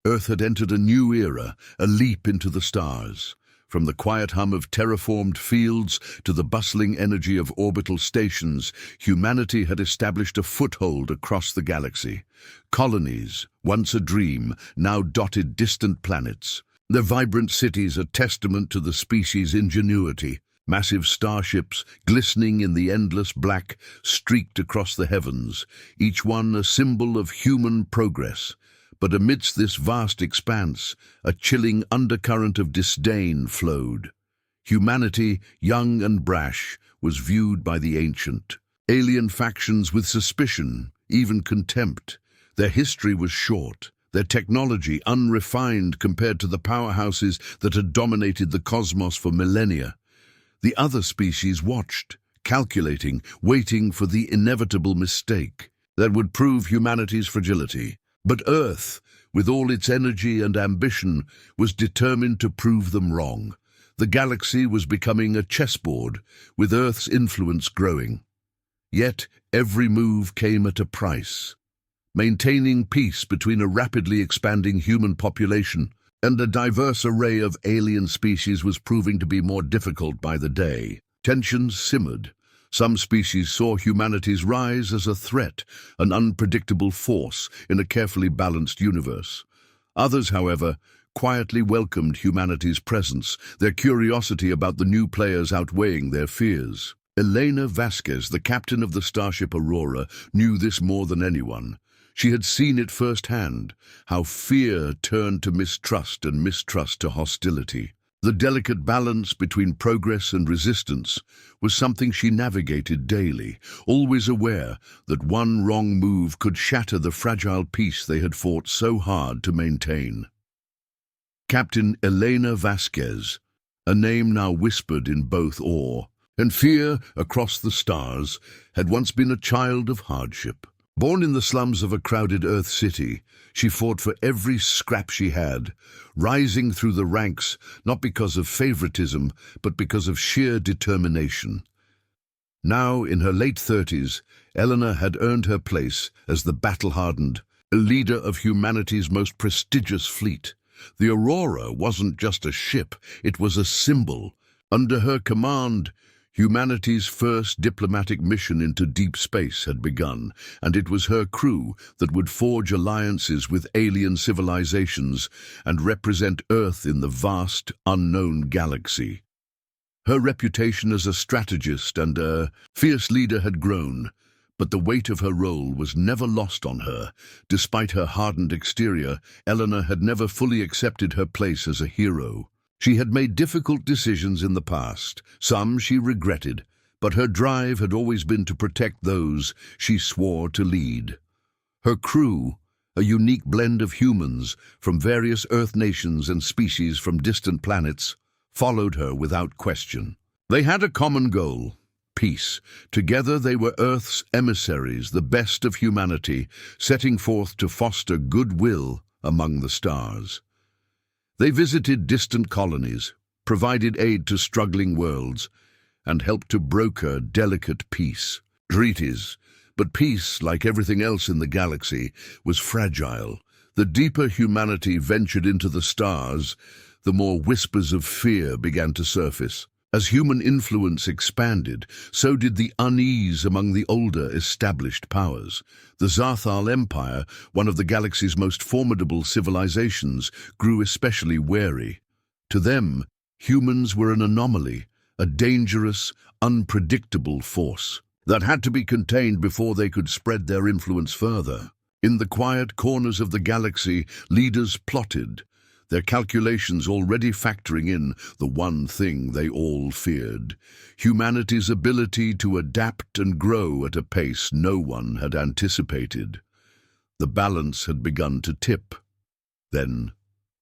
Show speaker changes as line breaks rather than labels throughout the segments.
Earth had entered a new era, a leap into the stars. From the quiet hum of terraformed fields to the bustling energy of orbital stations, humanity had established a foothold across the galaxy. Colonies, once a dream, now dotted distant planets. Their vibrant cities a testament to the species' ingenuity. Massive starships, glistening in the endless black, streaked across the heavens, each one a symbol of human progress. But amidst this vast expanse, a chilling undercurrent of disdain flowed. Humanity, young and brash, was viewed by the ancient. Alien factions with suspicion, even contempt. Their history was short, their technology unrefined compared to the powerhouses that had dominated the cosmos for millennia. The other species watched, calculating, waiting for the inevitable mistake that would prove humanity's fragility. But Earth, with all its energy and ambition, was determined to prove them wrong. The galaxy was becoming a chessboard, with Earth's influence growing. Yet every move came at a price. Maintaining peace between a rapidly expanding human population and a diverse array of alien species was proving to be more difficult by the day. Tensions simmered. Some species saw humanity's rise as a threat, an unpredictable force in a carefully balanced universe. Others, however, quietly welcomed humanity's presence, their curiosity about the new players outweighing their fears. Elena Vasquez, the captain of the starship Aurora, knew this more than anyone. She had seen it firsthand, how fear turned to mistrust and mistrust to hostility. The delicate balance between progress and resistance was something she navigated daily, always aware that one wrong move could shatter the fragile peace they had fought so hard to maintain. Captain Elena Vasquez, a name now whispered in both awe and fear across the stars, had once been a child of hardship. Born in the slums of a crowded Earth city, she fought for every scrap she had, rising through the ranks not because of favoritism, but because of sheer determination. Now, in her late 30s, Elena had earned her place as the battle-hardened, leader of humanity's most prestigious fleet. The Aurora wasn't just a ship, it was a symbol. Under her command, humanity's first diplomatic mission into deep space had begun, and it was her crew that would forge alliances with alien civilizations and represent Earth in the vast, unknown galaxy. Her reputation as a strategist and a fierce leader had grown, but the weight of her role was never lost on her. Despite her hardened exterior, Elena had never fully accepted her place as a hero. She had made difficult decisions in the past, some she regretted, but her drive had always been to protect those she swore to lead. Her crew, a unique blend of humans from various Earth nations and species from distant planets, followed her without question. They had a common goal: peace. Together they were Earth's emissaries, the best of humanity, setting forth to foster goodwill among the stars. They visited distant colonies, provided aid to struggling worlds, and helped to broker delicate peace treaties. But peace, like everything else in the galaxy, was fragile. The deeper humanity ventured into the stars, the more whispers of fear began to surface. As human influence expanded, so did the unease among the older established powers. The Zathal Empire, one of the galaxy's most formidable civilizations, grew especially wary. To them, humans were an anomaly, a dangerous, unpredictable force that had to be contained before they could spread their influence further. In the quiet corners of the galaxy, leaders plotted, their calculations already factoring in the one thing they all feared: humanity's ability to adapt and grow at a pace no one had anticipated. The balance had begun to tip. Then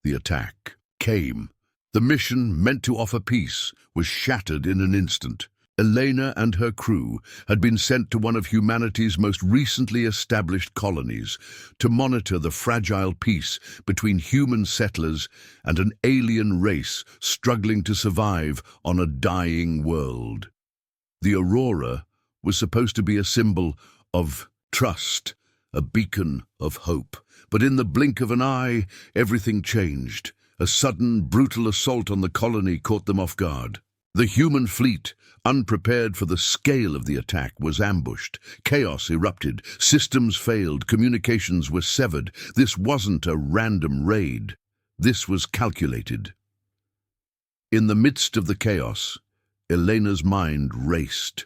the attack came. The mission, meant to offer peace, was shattered in an instant. Elena and her crew had been sent to one of humanity's most recently established colonies to monitor the fragile peace between human settlers and an alien race struggling to survive on a dying world. The Aurora was supposed to be a symbol of trust, a beacon of hope. But in the blink of an eye, everything changed. A sudden, brutal assault on the colony caught them off guard. The human fleet, unprepared for the scale of the attack, was ambushed. Chaos erupted. Systems failed. Communications were severed. This wasn't a random raid. This was calculated. In the midst of the chaos, Elena's mind raced.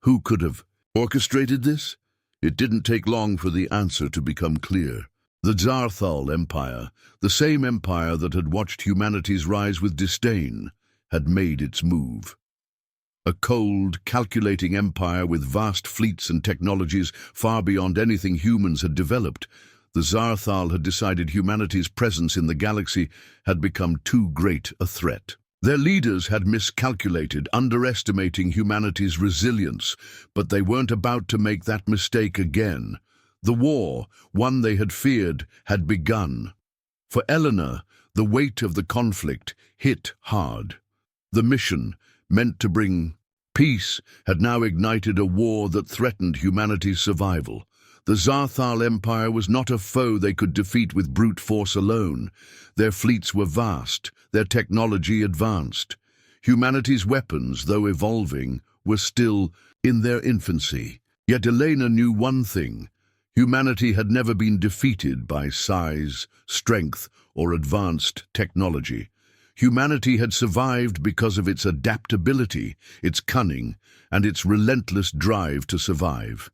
Who could have orchestrated this? It didn't take long for the answer to become clear. The Zarthal Empire, the same empire that had watched humanity's rise with disdain, had made its move. A cold, calculating empire with vast fleets and technologies far beyond anything humans had developed. The Zarthal had decided humanity's presence in the galaxy had become too great a threat. Their leaders had miscalculated, underestimating humanity's resilience, but they weren't about to make that mistake again. The war, one they had feared, had begun. For Eleanor, the weight of the conflict hit hard. The mission, meant to bring peace, had now ignited a war that threatened humanity's survival. The Zarthal Empire was not a foe they could defeat with brute force alone. Their fleets were vast, their technology advanced. Humanity's weapons, though evolving, were still in their infancy. Yet Elena knew one thing. Humanity had never been defeated by size, strength, or advanced technology. Humanity had survived because of its adaptability, its cunning, and its relentless drive to survive.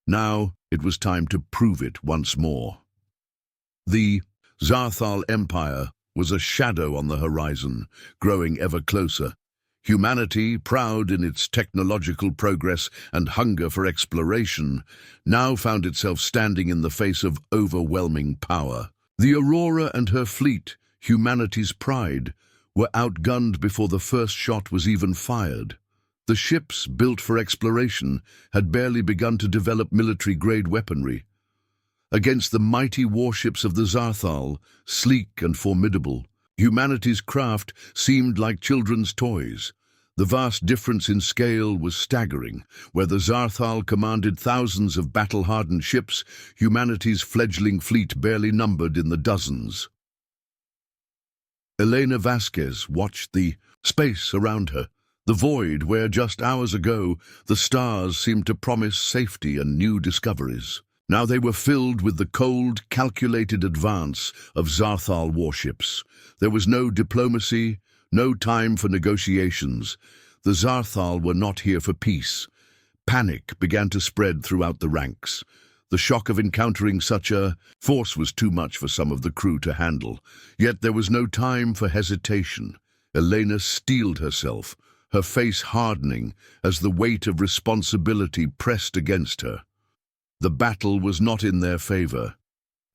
Now it was time to prove it once more. The Zarthal Empire was a shadow on the horizon, growing ever closer. Humanity, proud in its technological progress and hunger for exploration, now found itself standing in the face of overwhelming power. The Aurora and her fleet, humanity's pride, were outgunned before the first shot was even fired. The ships, built for exploration, had barely begun to develop military-grade weaponry. Against the mighty warships of the Zarthal, sleek and formidable, humanity's craft seemed like children's toys. The vast difference in scale was staggering. Where the Zarthal commanded thousands of battle-hardened ships, humanity's fledgling fleet barely numbered in the dozens. Elena Vasquez watched the space around her, the void where just hours ago the stars seemed to promise safety and new discoveries. Now they were filled with the cold, calculated advance of Zarthal warships. There was no diplomacy, no time for negotiations. The Zarthal were not here for peace. Panic began to spread throughout the ranks. The shock of encountering such a force was too much for some of the crew to handle. Yet there was no time for hesitation. Elena steeled herself, her face hardening as the weight of responsibility pressed against her. The battle was not in their favor,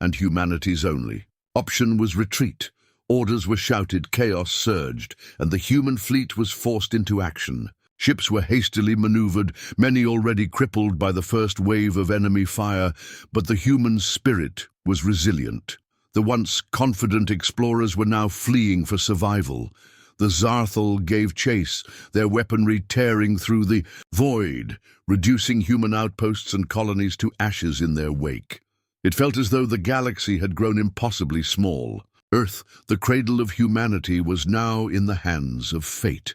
and humanity's only option was retreat. Orders were shouted, chaos surged, and the human fleet was forced into action. Ships were hastily maneuvered, many already crippled by the first wave of enemy fire, but the human spirit was resilient. The once confident explorers were now fleeing for survival. The Zarthal gave chase, their weaponry tearing through the void, reducing human outposts and colonies to ashes in their wake. It felt as though the galaxy had grown impossibly small. Earth, the cradle of humanity, was now in the hands of fate.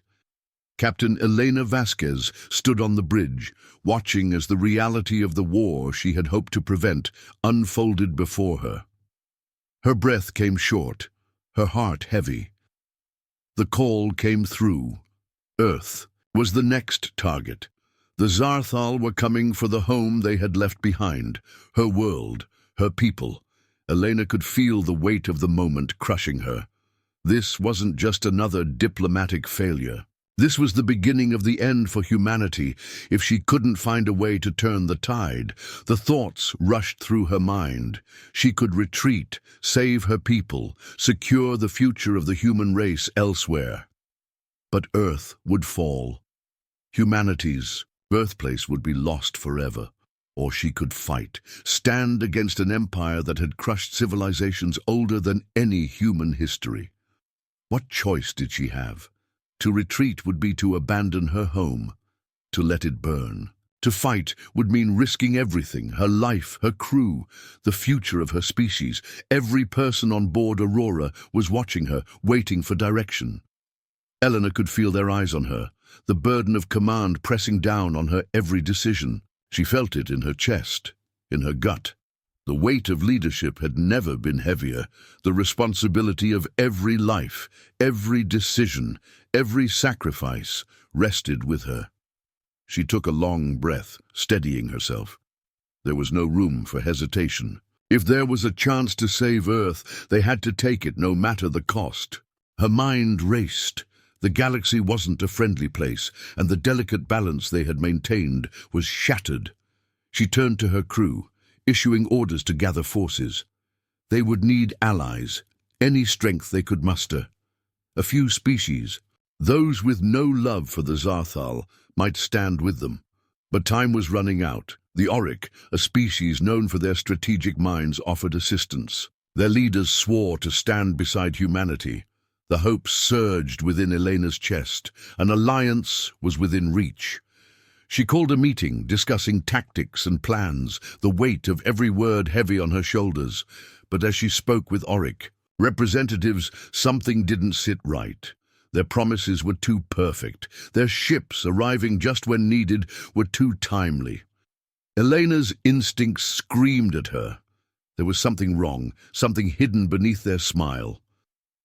Captain Elena Vasquez stood on the bridge, watching as the reality of the war she had hoped to prevent unfolded before her. Her breath came short, her heart heavy. The call came through. Earth was the next target. The Zarthal were coming for the home they had left behind, her world, her people. Elena could feel the weight of the moment crushing her. This wasn't just another diplomatic failure. This was the beginning of the end for humanity if she couldn't find a way to turn the tide. The thoughts rushed through her mind. She could retreat, save her people, secure the future of the human race elsewhere. But Earth would fall. Humanity's birthplace would be lost forever. Or she could fight, stand against an empire that had crushed civilizations older than any human history. What choice did she have? To retreat would be to abandon her home, to let it burn, To fight would mean risking everything, her life, her crew, the future of her species. Every person on board Aurora was watching her, waiting for direction. Eleanor could feel their eyes on her, the burden of command pressing down on her every decision. She felt it in her chest, in her gut. The weight of leadership had never been heavier. The responsibility of every life, every decision, every sacrifice rested with her. She took a long breath, steadying herself. There was no room for hesitation. If there was a chance to save Earth, they had to take it no matter the cost. Her mind raced. The galaxy wasn't a friendly place, and the delicate balance they had maintained was shattered. She turned to her crew, issuing orders to gather forces. They would need allies, any strength they could muster. A few species, those with no love for the Zarthal, might stand with them. But time was running out. The Auric, a species known for their strategic minds, offered assistance. Their leaders swore to stand beside humanity. The hope surged within Elena's chest. An alliance was within reach. She called a meeting, discussing tactics and plans, the weight of every word heavy on her shoulders. But as she spoke with Auric representatives, something didn't sit right. Their promises were too perfect. Their ships, arriving just when needed, were too timely. Elena's instincts screamed at her. There was something wrong, something hidden beneath their smile.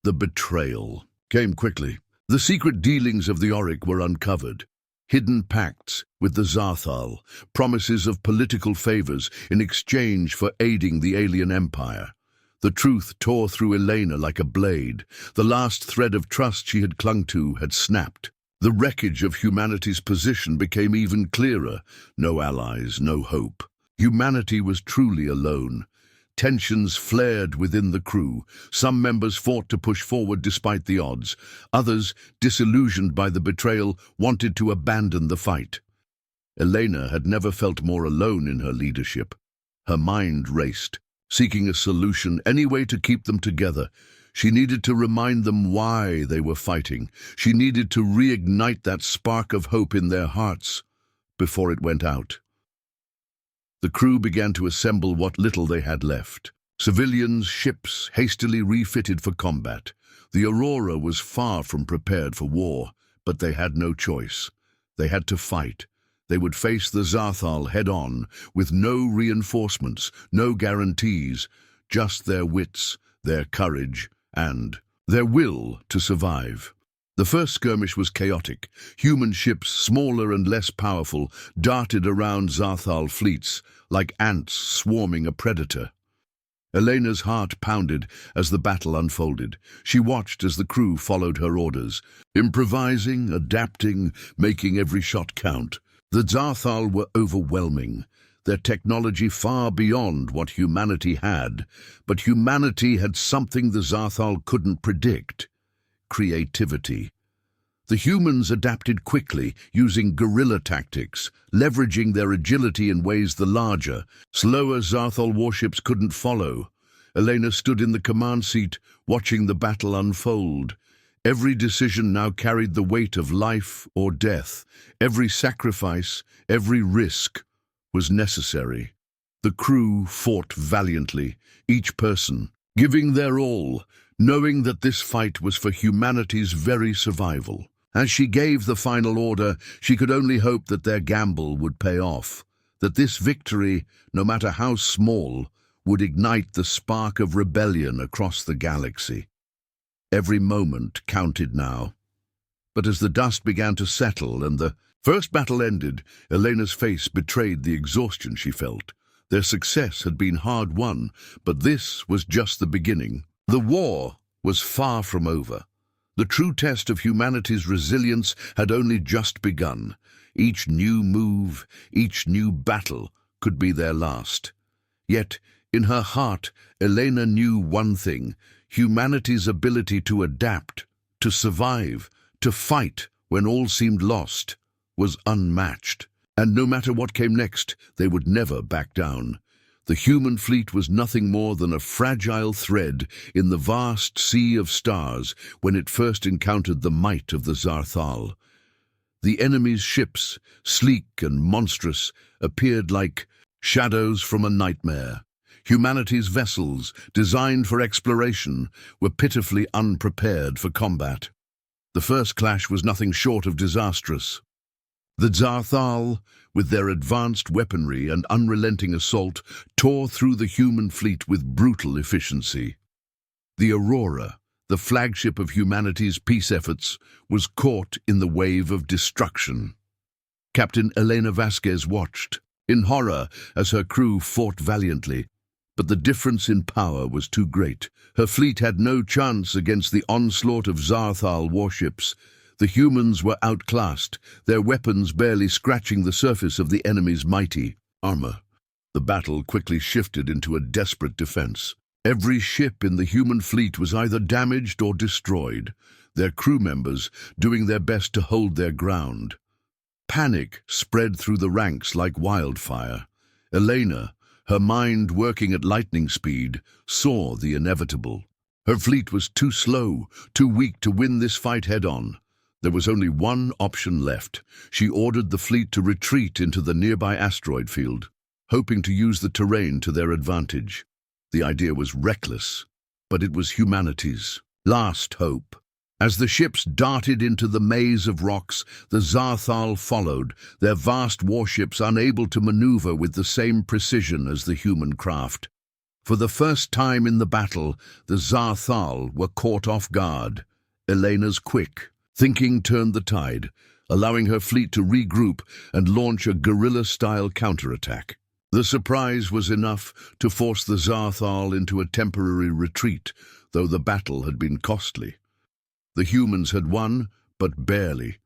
The betrayal came quickly. The secret dealings of the Auric were uncovered. Hidden pacts with the Zarthal, promises of political favors in exchange for aiding the alien empire. The truth tore through Elena like a blade. The last thread of trust she had clung to had snapped. The wreckage of humanity's position became even clearer. No allies, no hope. Humanity was truly alone. Tensions flared within the crew. Some members fought to push forward despite the odds. Others, disillusioned by the betrayal, wanted to abandon the fight. Elena had never felt more alone in her leadership. Her mind raced, seeking a solution, any way to keep them together. She needed to remind them why they were fighting. She needed to reignite that spark of hope in their hearts before it went out. The crew began to assemble what little they had left. Civilians, ships, hastily refitted for combat. The Aurora was far from prepared for war, but they had no choice. They had to fight. They would face the Zarthal head-on, with no reinforcements, no guarantees, just their wits, their courage, and their will to survive. The first skirmish was chaotic. Human ships, smaller and less powerful, darted around Zarthal fleets, like ants swarming a predator. Elena's heart pounded as the battle unfolded. She watched as the crew followed her orders, improvising, adapting, making every shot count. The Zarthal were overwhelming, their technology far beyond what humanity had. But humanity had something the Zarthal couldn't predict: creativity. The humans adapted quickly, using guerrilla tactics, leveraging their agility in ways the larger, slower Zarthal warships couldn't follow. Elena stood in the command seat, watching the battle unfold. Every decision now carried the weight of life or death. Every sacrifice, every risk was necessary. The crew fought valiantly, each person giving their all, knowing that this fight was for humanity's very survival. As she gave the final order, she could only hope that their gamble would pay off, that this victory, no matter how small, would ignite the spark of rebellion across the galaxy. Every moment counted now. But as the dust began to settle and the first battle ended, Elena's face betrayed the exhaustion she felt. Their success had been hard won, but this was just the beginning. The war was far from over. The true test of humanity's resilience had only just begun. Each new move, each new battle could be their last. Yet, in her heart, Elena knew one thing: humanity's ability to adapt, to survive, to fight when all seemed lost, was unmatched. And no matter what came next, they would never back down. The human fleet was nothing more than a fragile thread in the vast sea of stars when it first encountered the might of the Zarthal. The enemy's ships, sleek and monstrous, appeared like shadows from a nightmare. Humanity's vessels, designed for exploration, were pitifully unprepared for combat. The first clash was nothing short of disastrous. The Zarthal, with their advanced weaponry and unrelenting assault, tore through the human fleet with brutal efficiency. The Aurora, the flagship of humanity's peace efforts, was caught in the wave of destruction. Captain Elena Vasquez watched, in horror, as her crew fought valiantly. But the difference in power was too great. Her fleet had no chance against the onslaught of Zarthal warships. The humans were outclassed, their weapons barely scratching the surface of the enemy's mighty armor. The battle quickly shifted into a desperate defense. Every ship in the human fleet was either damaged or destroyed, their crew members doing their best to hold their ground. Panic spread through the ranks like wildfire. Elena, her mind working at lightning speed, saw the inevitable. Her fleet was too slow, too weak to win this fight head-on. There was only one option left. She ordered the fleet to retreat into the nearby asteroid field, hoping to use the terrain to their advantage. The idea was reckless, but it was humanity's last hope. As the ships darted into the maze of rocks, the Zarthal followed, their vast warships unable to maneuver with the same precision as the human craft. For the first time in the battle, the Zarthal were caught off guard. Elena's quick thinking turned the tide, allowing her fleet to regroup and launch a guerrilla-style counterattack. The surprise was enough to force the Zarthal into a temporary retreat, though the battle had been costly. The humans had won, but barely.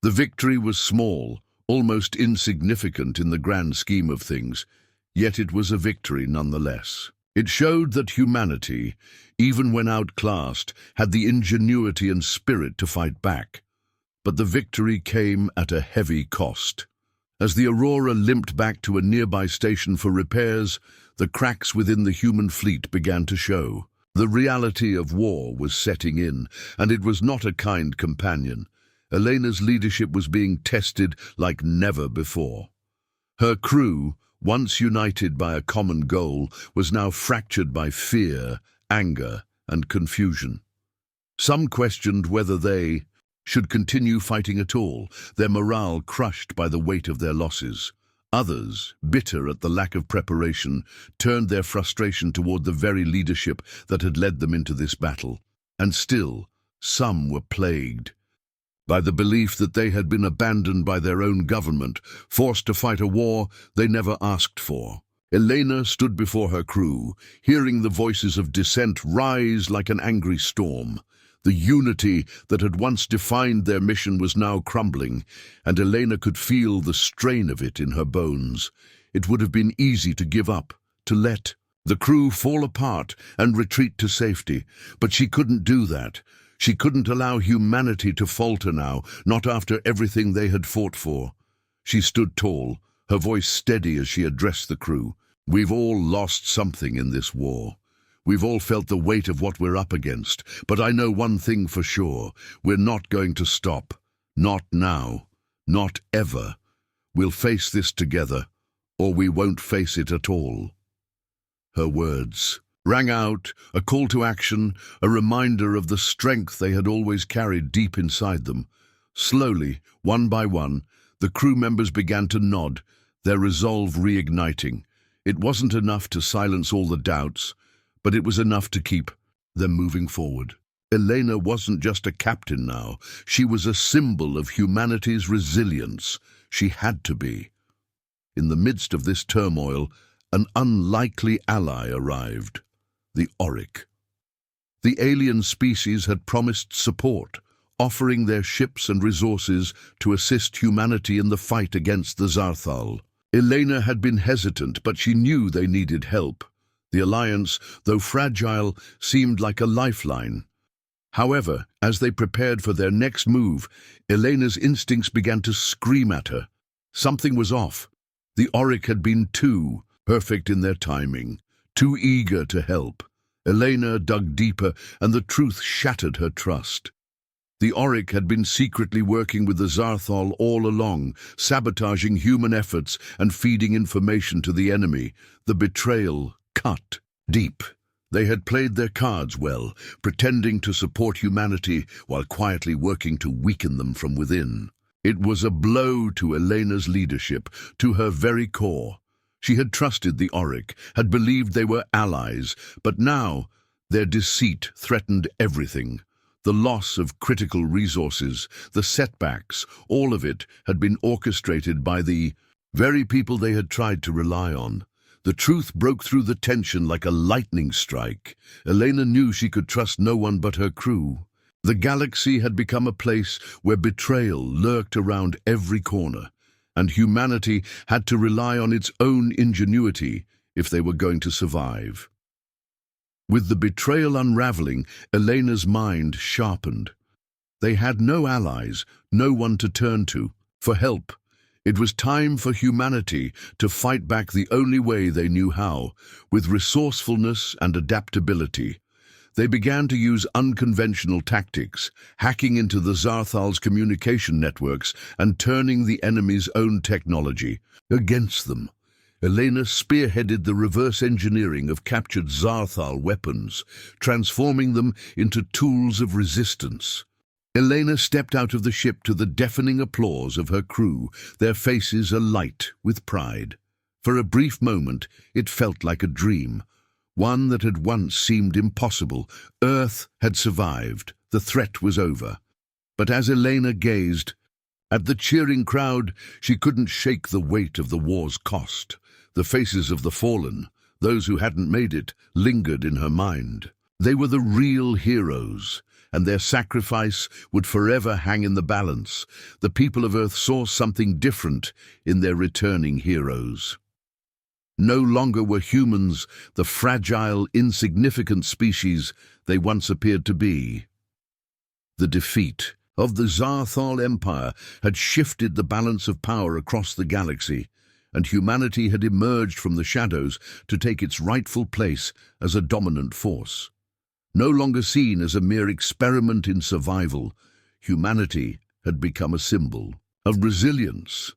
The victory was small, almost insignificant in the grand scheme of things, yet it was a victory nonetheless. It showed that humanity, even when outclassed, had the ingenuity and spirit to fight back. But the victory came at a heavy cost. As the Aurora limped back to a nearby station for repairs, the cracks within the human fleet began to show. The reality of war was setting in, and it was not a kind companion. Elena's leadership was being tested like never before. Her crew, once united by a common goal, was now fractured by fear, anger, and confusion. Some questioned whether they should continue fighting at all, their morale crushed by the weight of their losses. Others, bitter at the lack of preparation, turned their frustration toward the very leadership that had led them into this battle. And still, some were plagued by the belief that they had been abandoned by their own government, forced to fight a war they never asked for. Elena stood before her crew, hearing the voices of dissent rise like an angry storm. The unity that had once defined their mission was now crumbling, and Elena could feel the strain of it in her bones. It would have been easy to give up, to let the crew fall apart and retreat to safety, but she couldn't do that. She couldn't allow humanity to falter now, not after everything they had fought for. She stood tall, her voice steady as she addressed the crew. "We've all lost something in this war. We've all felt the weight of what we're up against, but I know one thing for sure. We're not going to stop. Not now. Not ever. We'll face this together, or we won't face it at all." Her words rang out, a call to action, a reminder of the strength they had always carried deep inside them. Slowly, one by one, the crew members began to nod, their resolve reigniting. It wasn't enough to silence all the doubts, but it was enough to keep them moving forward. Elena wasn't just a captain now. She was a symbol of humanity's resilience. She had to be. In the midst of this turmoil, an unlikely ally arrived. The Auric. The alien species had promised support, offering their ships and resources to assist humanity in the fight against the Zarthal. Elena had been hesitant, but she knew they needed help. The alliance, though fragile, seemed like a lifeline. However, as they prepared for their next move, Elena's instincts began to scream at her. Something was off. The Auric had been too perfect in their timing, too eager to help. Elena dug deeper, and the truth shattered her trust. The Auric had been secretly working with the Zarthal all along, sabotaging human efforts and feeding information to the enemy. The betrayal cut deep. They had played their cards well, pretending to support humanity while quietly working to weaken them from within. It was a blow to Elena's leadership, to her very core. She had trusted the Auric, had believed they were allies, but now their deceit threatened everything. The loss of critical resources, the setbacks, all of it had been orchestrated by the very people they had tried to rely on. The truth broke through the tension like a lightning strike. Elena knew she could trust no one but her crew. The galaxy had become a place where betrayal lurked around every corner, and humanity had to rely on its own ingenuity if they were going to survive. With the betrayal unraveling, Elena's mind sharpened. They had no allies, no one to turn to for help. It was time for humanity to fight back the only way they knew how, with resourcefulness and adaptability. They began to use unconventional tactics, hacking into the Zarthal's communication networks and turning the enemy's own technology against them. Elena spearheaded the reverse engineering of captured Zarthal weapons, transforming them into tools of resistance. Elena stepped out of the ship to the deafening applause of her crew, their faces alight with pride. For a brief moment, it felt like a dream, one that had once seemed impossible. Earth had survived, the threat was over. But as Elena gazed at the cheering crowd, she couldn't shake the weight of the war's cost. The faces of the fallen, those who hadn't made it, lingered in her mind. They were the real heroes, and their sacrifice would forever hang in the balance. The people of Earth saw something different in their returning heroes. No longer were humans the fragile, insignificant species they once appeared to be. The defeat of the Zarthal Empire had shifted the balance of power across the galaxy, and humanity had emerged from the shadows to take its rightful place as a dominant force. No longer seen as a mere experiment in survival, humanity had become a symbol of resilience.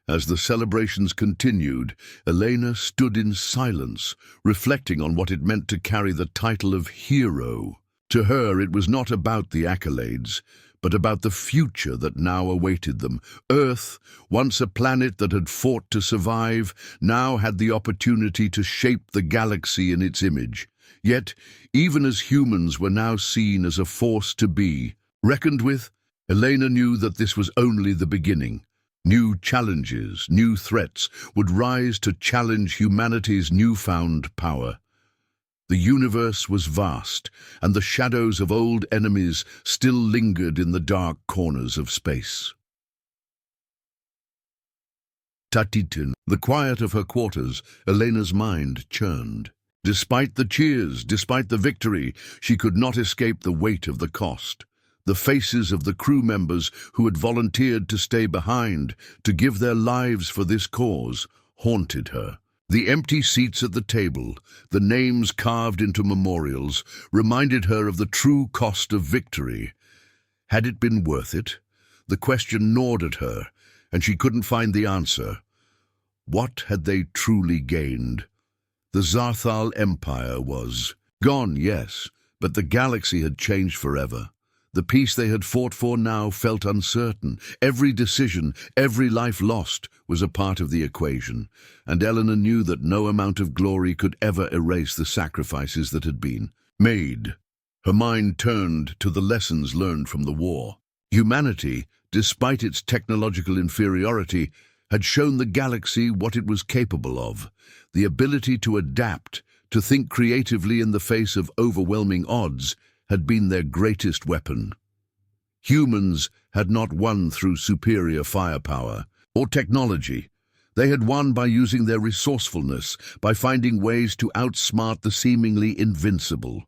As the celebrations continued, Elena stood in silence, reflecting on what it meant to carry the title of hero. To her, it was not about the accolades, but about the future that now awaited them. Earth, once a planet that had fought to survive, now had the opportunity to shape the galaxy in its image. Yet, even as humans were now seen as a force to be reckoned with, Elena knew that this was only the beginning. New challenges, new threats would rise to challenge humanity's newfound power. The universe was vast, and the shadows of old enemies still lingered in the dark corners of space. Tatitin, the quiet of her quarters, Elena's mind churned. Despite the cheers, despite the victory, she could not escape the weight of the cost. The faces of the crew members who had volunteered to stay behind, to give their lives for this cause, haunted her. The empty seats at the table, the names carved into memorials, reminded her of the true cost of victory. Had it been worth it? The question gnawed at her, and she couldn't find the answer. What had they truly gained? The Zarthal Empire was gone, yes, but the galaxy had changed forever. The peace they had fought for now felt uncertain. Every decision, every life lost, was a part of the equation, and Eleanor knew that no amount of glory could ever erase the sacrifices that had been made. Her mind turned to the lessons learned from the war. Humanity, despite its technological inferiority, had shown the galaxy what it was capable of. The ability to adapt, to think creatively in the face of overwhelming odds, had been their greatest weapon. Humans had not won through superior firepower or technology. They had won by using their resourcefulness, by finding ways to outsmart the seemingly invincible.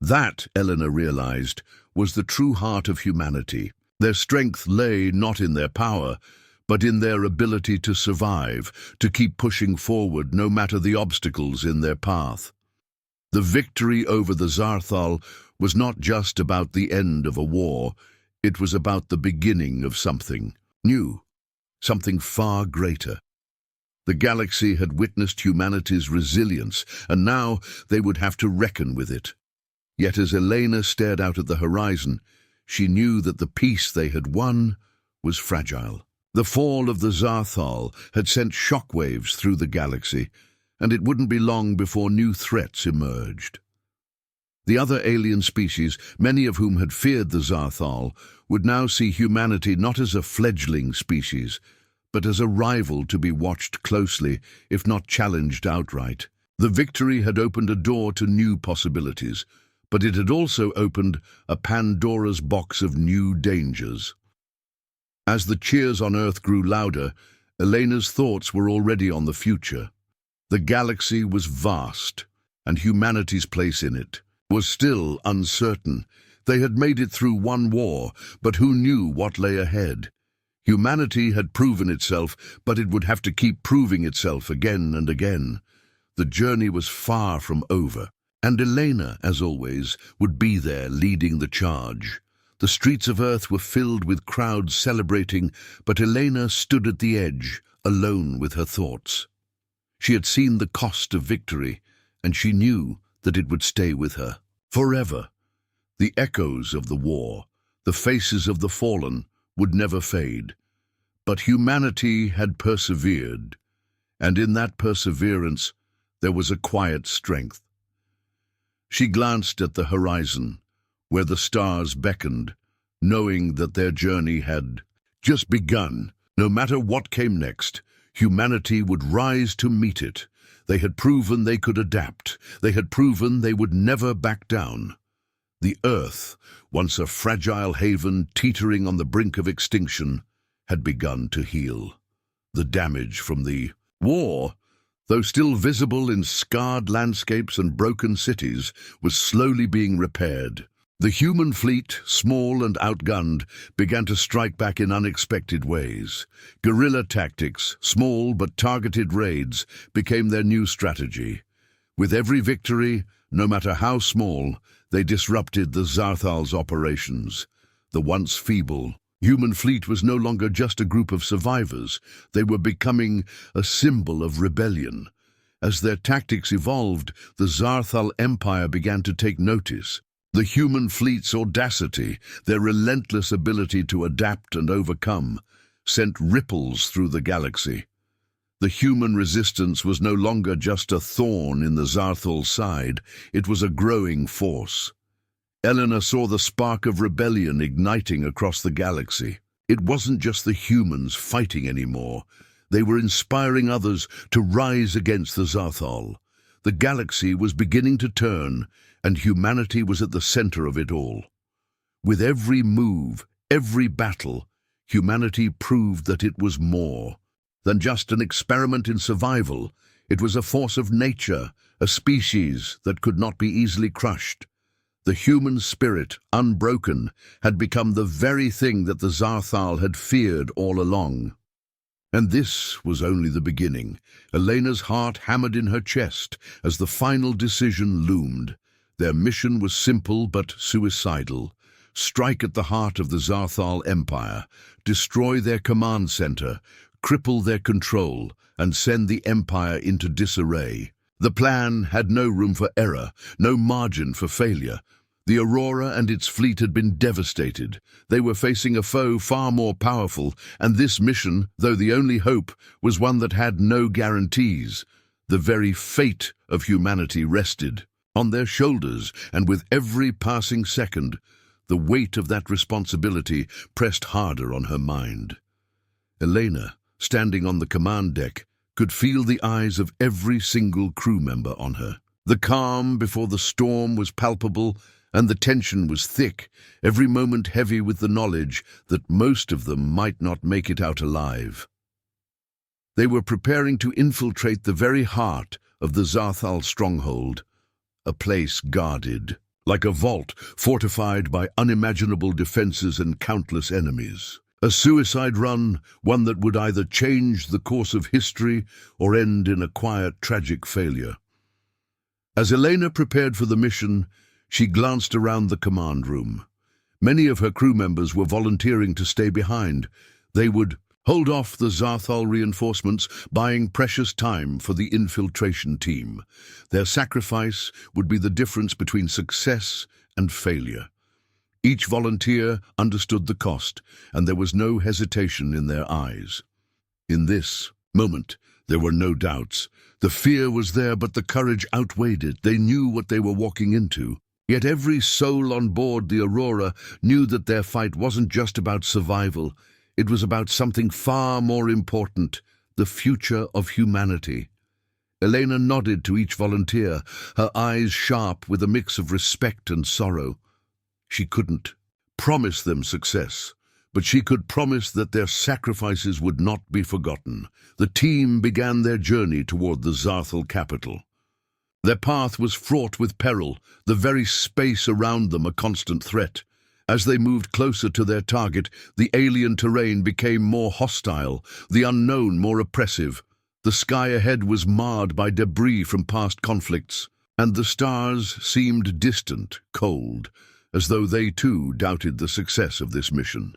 That, Eleanor realized, was the true heart of humanity. Their strength lay not in their power, but in their ability to survive, to keep pushing forward no matter the obstacles in their path. The victory over the Zarthal was not just about the end of a war. It was about the beginning of something new, something far greater. The galaxy had witnessed humanity's resilience, and now they would have to reckon with it. Yet as Elena stared out at the horizon, she knew that the peace they had won was fragile. The fall of the Zarthal had sent shockwaves through the galaxy, and it wouldn't be long before new threats emerged. The other alien species, many of whom had feared the Zarthal, would now see humanity not as a fledgling species, but as a rival to be watched closely, if not challenged outright. The victory had opened a door to new possibilities, but it had also opened a Pandora's box of new dangers. As the cheers on Earth grew louder, Elena's thoughts were already on the future. The galaxy was vast, and humanity's place in it was still uncertain. They had made it through one war, but who knew what lay ahead? Humanity had proven itself, but it would have to keep proving itself again and again. The journey was far from over, and Elena, as always, would be there leading the charge. The streets of Earth were filled with crowds celebrating, but Elena stood at the edge, alone with her thoughts. She had seen the cost of victory, and she knew that it would stay with her forever. The echoes of the war, the faces of the fallen, would never fade. But humanity had persevered, and in that perseverance there was a quiet strength. She glanced at the horizon, where the stars beckoned, knowing that their journey had just begun. No matter what came next, humanity would rise to meet it. They had proven they could adapt. They had proven they would never back down. The Earth, once a fragile haven teetering on the brink of extinction, had begun to heal. The damage from the war, though still visible in scarred landscapes and broken cities, was slowly being repaired. The human fleet, small and outgunned, began to strike back in unexpected ways. Guerrilla tactics, small but targeted raids, became their new strategy. With every victory, no matter how small, they disrupted the Zarthal's operations. The once feeble human fleet was no longer just a group of survivors. They were becoming a symbol of rebellion. As their tactics evolved, the Zarthal Empire began to take notice. The human fleet's audacity, their relentless ability to adapt and overcome, sent ripples through the galaxy. The human resistance was no longer just a thorn in the Zarthal's side, it was a growing force. Elena saw the spark of rebellion igniting across the galaxy. It wasn't just the humans fighting anymore. They were inspiring others to rise against the Zarthal. The galaxy was beginning to turn, and humanity was at the center of it all. With every move, every battle, humanity proved that it was more than just an experiment in survival. It was a force of nature, a species that could not be easily crushed. The human spirit, unbroken, had become the very thing that the Zarthal had feared all along. And this was only the beginning. Elena's heart hammered in her chest as the final decision loomed. Their mission was simple but suicidal. Strike at the heart of the Zarthal Empire, destroy their command center, cripple their control, and send the Empire into disarray. The plan had no room for error, no margin for failure. The Aurora and its fleet had been devastated. They were facing a foe far more powerful, and this mission, though the only hope, was one that had no guarantees. The very fate of humanity rested on their shoulders, and with every passing second, the weight of that responsibility pressed harder on her mind. Elena, standing on the command deck, could feel the eyes of every single crew member on her. The calm before the storm was palpable, and the tension was thick, every moment heavy with the knowledge that most of them might not make it out alive. They were preparing to infiltrate the very heart of the Zarthal stronghold, a place guarded, like a vault fortified by unimaginable defenses and countless enemies. A suicide run, one that would either change the course of history or end in a quiet, tragic failure. As Elena prepared for the mission, she glanced around the command room. Many of her crew members were volunteering to stay behind. They would hold off the Zarthal reinforcements, buying precious time for the infiltration team. Their sacrifice would be the difference between success and failure. Each volunteer understood the cost, and there was no hesitation in their eyes. In this moment, there were no doubts. The fear was there, but the courage outweighed it. They knew what they were walking into. Yet every soul on board the Aurora knew that their fight wasn't just about survival. It was about something far more important, the future of humanity. Elena nodded to each volunteer, her eyes sharp with a mix of respect and sorrow. She couldn't promise them success, but she could promise that their sacrifices would not be forgotten. The team began their journey toward the Zarthal capital. Their path was fraught with peril, the very space around them a constant threat. As they moved closer to their target, the alien terrain became more hostile, the unknown more oppressive. The sky ahead was marred by debris from past conflicts, and the stars seemed distant, cold, as though they too doubted the success of this mission.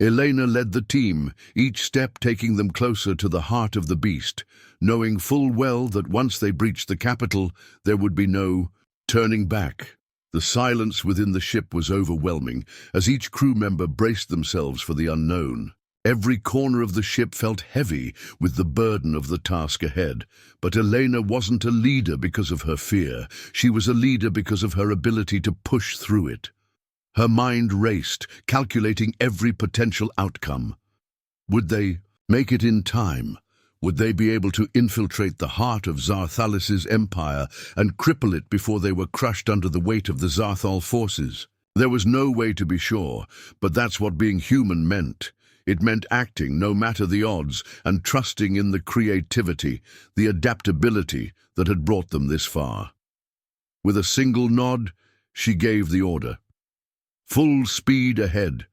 Elena led the team, each step taking them closer to the heart of the beast, knowing full well that once they breached the capital, there would be no turning back. The silence within the ship was overwhelming, as each crew member braced themselves for the unknown. Every corner of the ship felt heavy with the burden of the task ahead. But Elena wasn't a leader because of her fear. She was a leader because of her ability to push through it. Her mind raced, calculating every potential outcome. Would they make it in time? Would they be able to infiltrate the heart of Zarthalis' empire and cripple it before they were crushed under the weight of the Zarthal forces? There was no way to be sure, but that's what being human meant. It meant acting no matter the odds and trusting in the creativity, the adaptability that had brought them this far. With a single nod, she gave the order. Full speed ahead.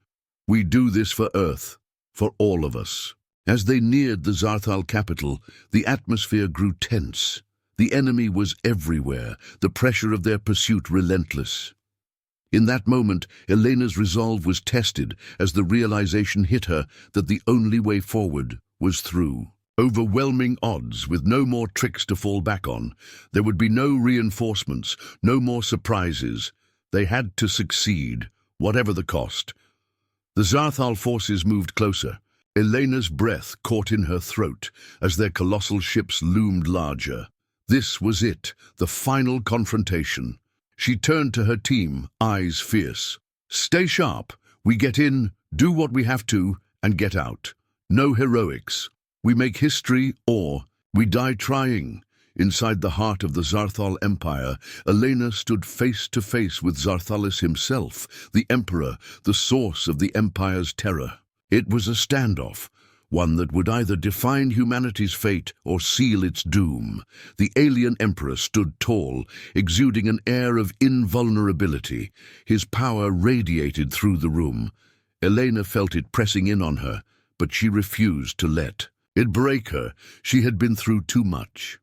We do this for Earth, for all of us. As they neared the Zarthal capital, the atmosphere grew tense. The enemy was everywhere, the pressure of their pursuit relentless. In that moment, Elena's resolve was tested as the realization hit her that the only way forward was through. Overwhelming odds, with no more tricks to fall back on. There would be no reinforcements, no more surprises. They had to succeed, whatever the cost. The Zarthal forces moved closer. Elena's breath caught in her throat as their colossal ships loomed larger. This was it, the final confrontation. She turned to her team, eyes fierce. Stay sharp. We get in, do what we have to, and get out. No heroics. We make history or we die trying. Inside the heart of the Zarthal Empire, Elena stood face to face with Zarthalis himself, the Emperor, the source of the Empire's terror. It was a standoff, one that would either define humanity's fate or seal its doom. The alien Emperor stood tall, exuding an air of invulnerability. His power radiated through the room. Elena felt it pressing in on her, but she refused to let it break her. She had been through too much.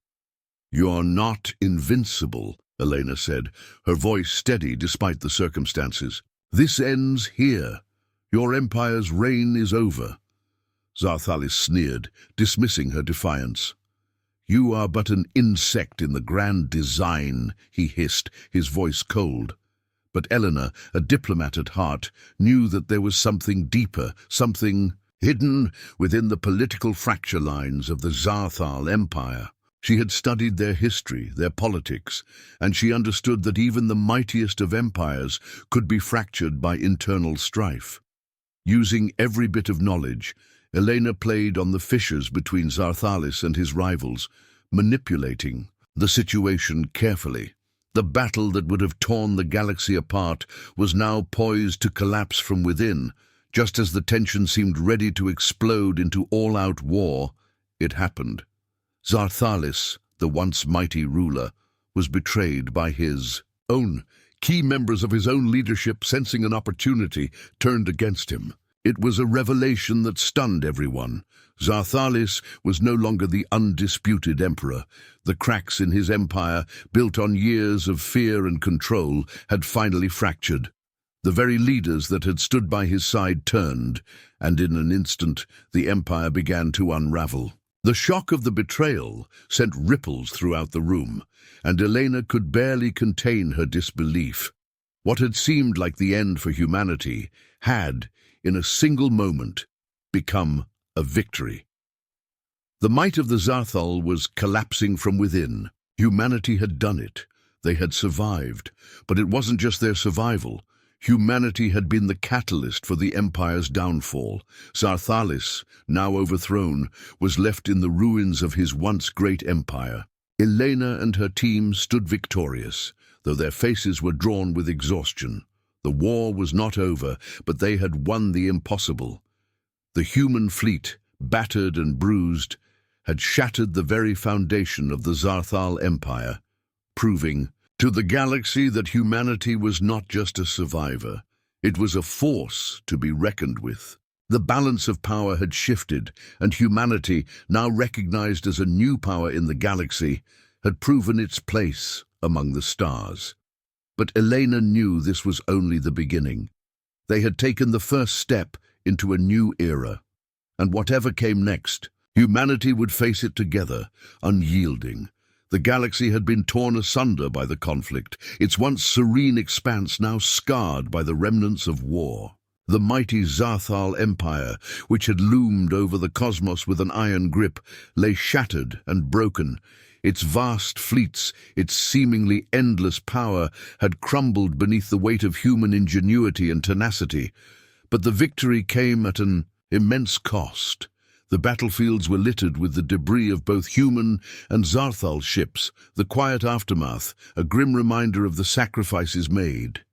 "You're not invincible," Elena said, her voice steady despite the circumstances. "This ends here. Your empire's reign is over." Zarthalis sneered, dismissing her defiance. "You are but an insect in the grand design," he hissed, his voice cold. But Elena, a diplomat at heart, knew that there was something deeper, something hidden within the political fracture lines of the Zarthal Empire. She had studied their history, their politics, and she understood that even the mightiest of empires could be fractured by internal strife. Using every bit of knowledge, Elena played on the fissures between Zarthalis and his rivals, manipulating the situation carefully. The battle that would have torn the galaxy apart was now poised to collapse from within. Just as the tension seemed ready to explode into all-out war, it happened. Zarthalis, the once mighty ruler, was betrayed by his own. Key members of his own leadership, sensing an opportunity, turned against him. It was a revelation that stunned everyone. Zarthalis was no longer the undisputed emperor. The cracks in his empire, built on years of fear and control, had finally fractured. The very leaders that had stood by his side turned, and in an instant the Empire began to unravel. The shock of the betrayal sent ripples throughout the room, and Elena could barely contain her disbelief. What had seemed like the end for humanity had, in a single moment, become a victory. The might of the Zarthal was collapsing from within. Humanity had done it. They had survived. But it wasn't just their survival. Humanity had been the catalyst for the Empire's downfall. Zarthalis, now overthrown, was left in the ruins of his once great empire. Elena and her team stood victorious, though their faces were drawn with exhaustion. The war was not over, but they had won the impossible. The human fleet, battered and bruised, had shattered the very foundation of the Zarthal Empire, proving to the galaxy that humanity was not just a survivor. It was a force to be reckoned with. The balance of power had shifted, and humanity, now recognized as a new power in the galaxy, had proven its place among the stars. But Elena knew this was only the beginning. They had taken the first step into a new era, and whatever came next, humanity would face it together, unyielding. The galaxy had been torn asunder by the conflict, its once serene expanse now scarred by the remnants of war. The mighty Zarthal Empire, which had loomed over the cosmos with an iron grip, lay shattered and broken. Its vast fleets, its seemingly endless power, had crumbled beneath the weight of human ingenuity and tenacity. But the victory came at an immense cost. The battlefields were littered with the debris of both human and Zarthal ships, the quiet aftermath, a grim reminder of the sacrifices made.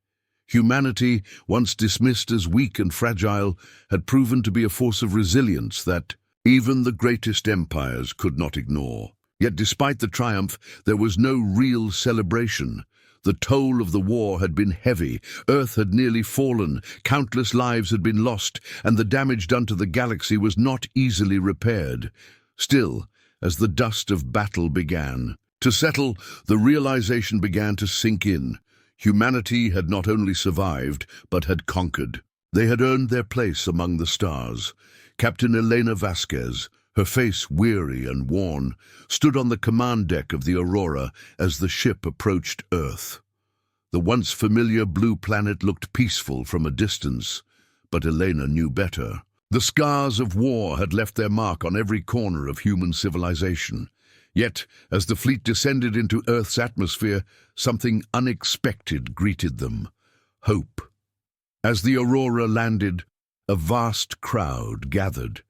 Humanity, once dismissed as weak and fragile, had proven to be a force of resilience that even the greatest empires could not ignore. Yet despite the triumph, there was no real celebration. The toll of the war had been heavy, Earth had nearly fallen, countless lives had been lost, and the damage done to the galaxy was not easily repaired. Still, as the dust of battle began to settle, the realization began to sink in. Humanity had not only survived, but had conquered. They had earned their place among the stars. Captain Elena Vasquez, her face weary and worn, stood on the command deck of the Aurora as the ship approached Earth. The once familiar blue planet looked peaceful from a distance, but Elena knew better. The scars of war had left their mark on every corner of human civilization. Yet, as the fleet descended into Earth's atmosphere, something unexpected greeted them: hope. As the Aurora landed, a vast crowd gathered,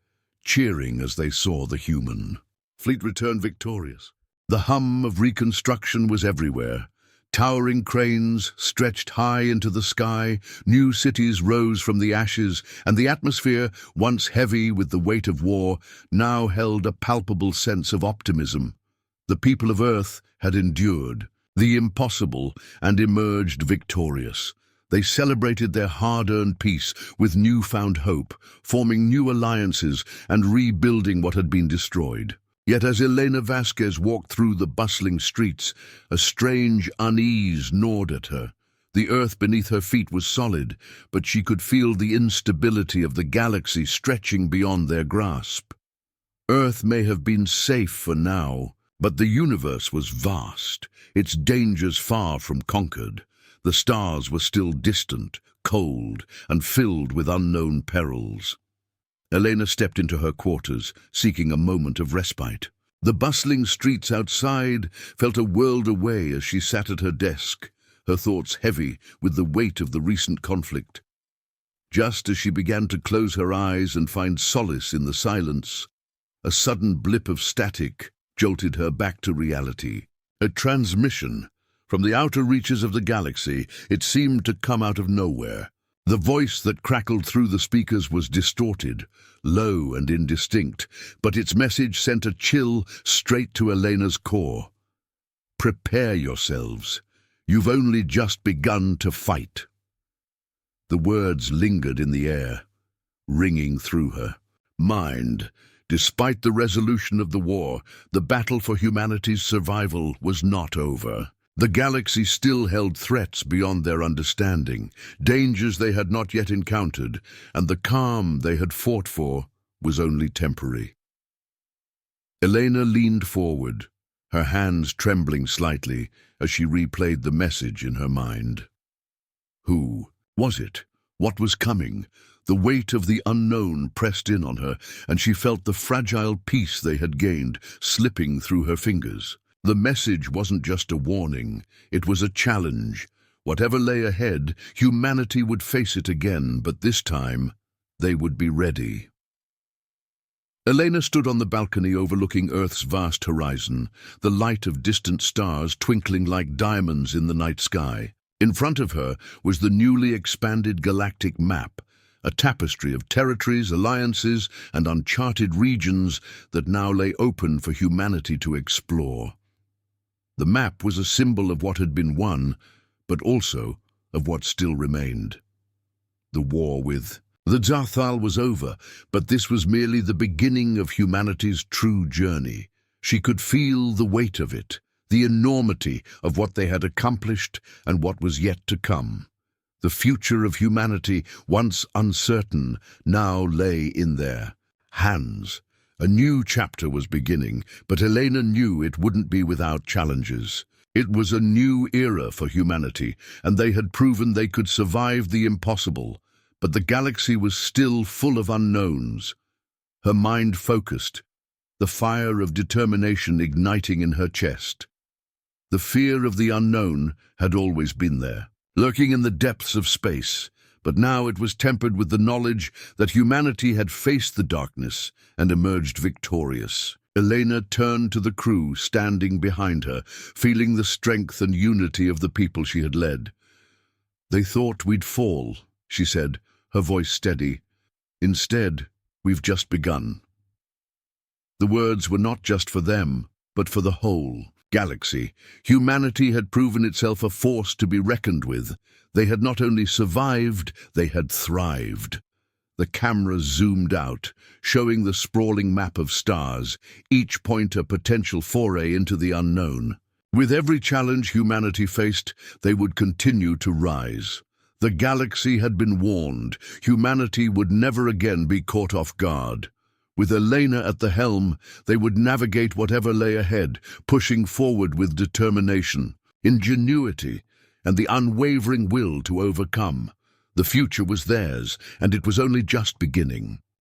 cheering as they saw the human fleet return victorious. The hum of reconstruction was everywhere. Towering cranes stretched high into the sky, new cities rose from the ashes, and the atmosphere, once heavy with the weight of war, now held a palpable sense of optimism. The people of Earth had endured the impossible and emerged victorious. They celebrated their hard-earned peace with newfound hope, forming new alliances and rebuilding what had been destroyed. Yet as Elena Vasquez walked through the bustling streets, a strange unease gnawed at her. The earth beneath her feet was solid, but she could feel the instability of the galaxy stretching beyond their grasp. Earth may have been safe for now, but the universe was vast, its dangers far from conquered. The stars were still distant, cold, and filled with unknown perils. Elena stepped into her quarters, seeking a moment of respite. The bustling streets outside felt a world away as she sat at her desk, her thoughts heavy with the weight of the recent conflict. Just as she began to close her eyes and find solace in the silence, a sudden blip of static jolted her back to reality. A transmission. From the outer reaches of the galaxy, it seemed to come out of nowhere. The voice that crackled through the speakers was distorted, low and indistinct, but its message sent a chill straight to Elena's core. Prepare yourselves. You've only just begun to fight. The words lingered in the air, ringing through her mind. Despite the resolution of the war, the battle for humanity's survival was not over. The galaxy still held threats beyond their understanding, dangers they had not yet encountered, and the calm they had fought for was only temporary. Elena leaned forward, her hands trembling slightly as she replayed the message in her mind. Who was it? What was coming? The weight of the unknown pressed in on her, and she felt the fragile peace they had gained slipping through her fingers. The message wasn't just a warning, it was a challenge. Whatever lay ahead, humanity would face it again, but this time, they would be ready. Elena stood on the balcony overlooking Earth's vast horizon, the light of distant stars twinkling like diamonds in the night sky. In front of her was the newly expanded galactic map, a tapestry of territories, alliances, and uncharted regions that now lay open for humanity to explore. The map was a symbol of what had been won, but also of what still remained. The war with the Zathal was over, but this was merely the beginning of humanity's true journey. She could feel the weight of it, the enormity of what they had accomplished and what was yet to come. The future of humanity, once uncertain, now lay in their hands. A new chapter was beginning, but Elena knew it wouldn't be without challenges. It was a new era for humanity, and they had proven they could survive the impossible. But the galaxy was still full of unknowns. Her mind focused, the fire of determination igniting in her chest. The fear of the unknown had always been there, lurking in the depths of space, but now it was tempered with the knowledge that humanity had faced the darkness and emerged victorious. Elena turned to the crew standing behind her, feeling the strength and unity of the people she had led. "They thought we'd fall," she said, her voice steady. "Instead, we've just begun." The words were not just for them, but for the whole galaxy. Humanity had proven itself a force to be reckoned with. They had not only survived, they had thrived. The camera zoomed out, showing the sprawling map of stars, each point a potential foray into the unknown. With every challenge humanity faced, they would continue to rise. The galaxy had been warned. Humanity would never again be caught off guard. With Elena at the helm, they would navigate whatever lay ahead, pushing forward with determination, ingenuity, and the unwavering will to overcome. The future was theirs, and it was only just beginning.